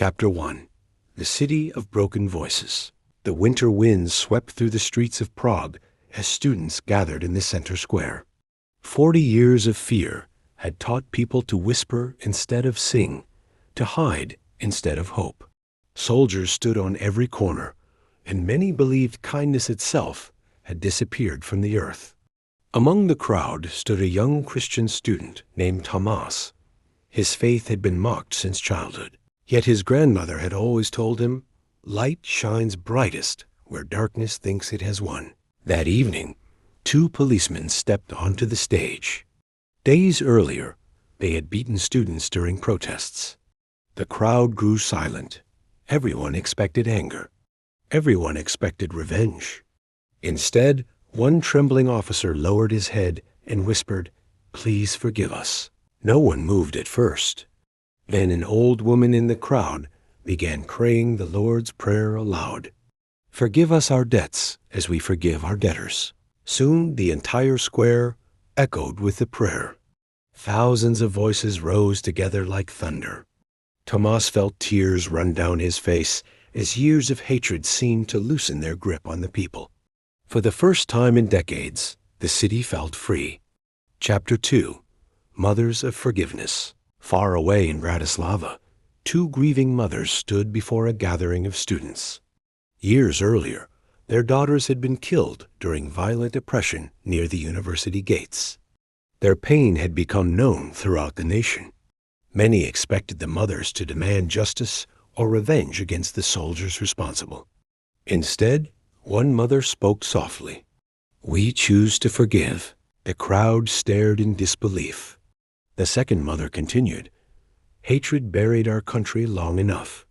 Chapter 1. The City of Broken Voices. The winter winds swept through the streets of Prague as students gathered in the center square. 40 years of fear had taught people to whisper instead of sing, to hide instead of hope. Soldiers stood on every corner, and many believed kindness itself had disappeared from the earth. Among the crowd stood a young Christian student named Tomas. His faith had been mocked since childhood, yet his grandmother had always told him, "Light shines brightest where darkness thinks it has won." That evening, 2 policemen stepped onto the stage. Days earlier, they had beaten students during protests. The crowd grew silent. Everyone expected anger. Everyone expected revenge. Instead, one trembling officer lowered his head and whispered, "Please forgive us." No one moved at first. Then an old woman in the crowd began praying the Lord's Prayer aloud. "Forgive us our debts as we forgive our debtors." Soon the entire square echoed with the prayer. Thousands of voices rose together like thunder. Tomas felt tears run down his face as years of hatred seemed to loosen their grip on the people. For the first time in decades, the city felt free. Chapter 2. Mothers of Forgiveness. Far away in Bratislava, 2 grieving mothers stood before a gathering of students. Years earlier, their daughters had been killed during violent oppression near the university gates. Their pain had become known throughout the nation. Many expected the mothers to demand justice or revenge against the soldiers responsible. Instead, one mother spoke softly. "We choose to forgive." The crowd stared in disbelief. The second mother continued, "Hatred buried our country long enough.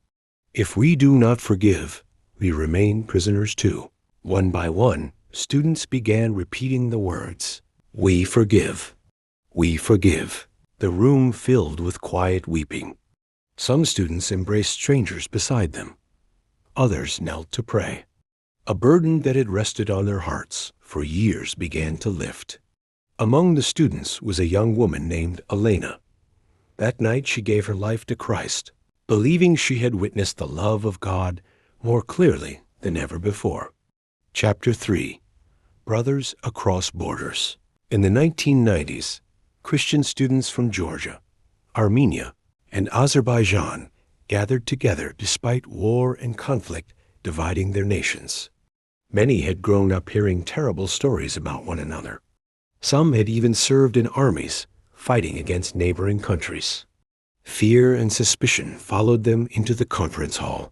If we do not forgive, we remain prisoners too." One by one, students began repeating the words, "We forgive. We forgive." The room filled with quiet weeping. Some students embraced strangers beside them. Others knelt to pray. A burden that had rested on their hearts for years began to lift. Among the students was a young woman named Elena. That night she gave her life to Christ, believing she had witnessed the love of God more clearly than ever before. Chapter 3. Brothers Across Borders. In the 1990s, Christian students from Georgia, Armenia, and Azerbaijan gathered together despite war and conflict dividing their nations. Many had grown up hearing terrible stories about one another. Some had even served in armies, fighting against neighboring countries. Fear and suspicion followed them into the conference hall.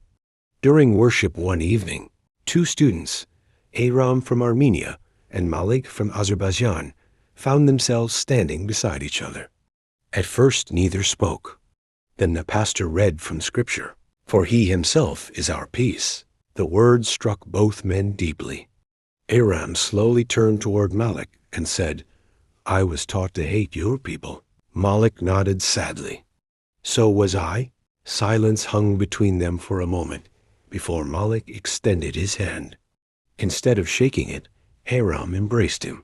During worship one evening, 2 students, Aram from Armenia and Malik from Azerbaijan, found themselves standing beside each other. At first, neither spoke. Then the pastor read from Scripture, "For he himself is our peace." The words struck both men deeply. Aram slowly turned toward Malik and said, "I was taught to hate your people." Malik nodded sadly. "So was I." Silence hung between them for a moment before Malik extended his hand. Instead of shaking it, Aram embraced him.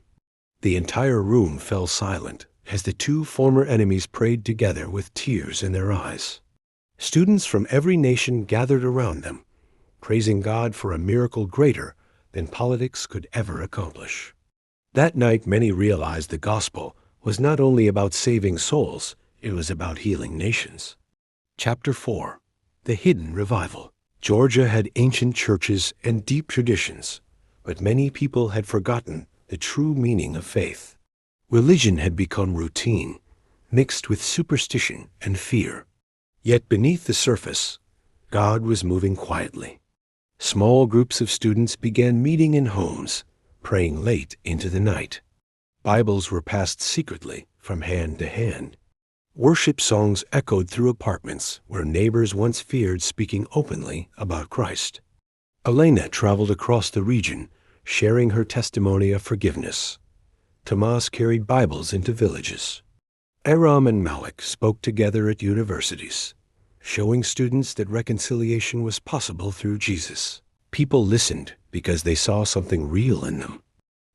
The entire room fell silent as the 2 former enemies prayed together with tears in their eyes. Students from every nation gathered around them, praising God for a miracle greater than politics could ever accomplish. That night, many realized the gospel was not only about saving souls, it was about healing nations. Chapter 4. The Hidden Revival. Georgia had ancient churches and deep traditions, but many people had forgotten the true meaning of faith. Religion had become routine, mixed with superstition and fear. Yet beneath the surface, God was moving quietly. Small groups of students began meeting in homes, praying late into the night. Bibles were passed secretly from hand to hand. Worship songs echoed through apartments where neighbors once feared speaking openly about Christ. Elena traveled across the region, sharing her testimony of forgiveness. Tomas carried Bibles into villages. Aram and Malik spoke together at universities, showing students that reconciliation was possible through Jesus. People listened because they saw something real in them.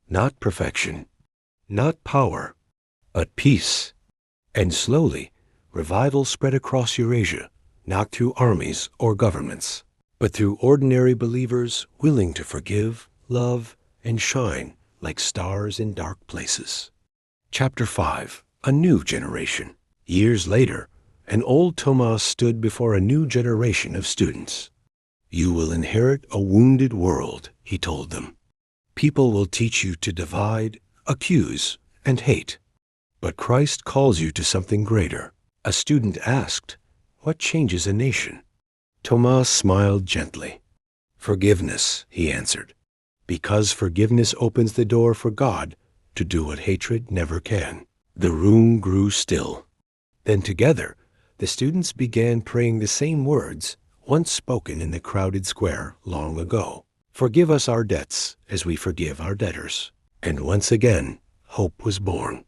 Not perfection, not power, but peace. And slowly, revival spread across Eurasia, not through armies or governments, but through ordinary believers willing to forgive, love, and shine like stars in dark places. Chapter 5. A New Generation. Years later, an old Thomas stood before a new generation of students. "You will inherit a wounded world," he told them. "People will teach you to divide, accuse, and hate. But Christ calls you to something greater." A student asked, "What changes a nation?" Thomas smiled gently. "Forgiveness," he answered, "because forgiveness opens the door for God to do what hatred never can." The room grew still. Then together, the students began praying the same words once spoken in the crowded square long ago. "Forgive us our debts as we forgive our debtors." And once again, hope was born.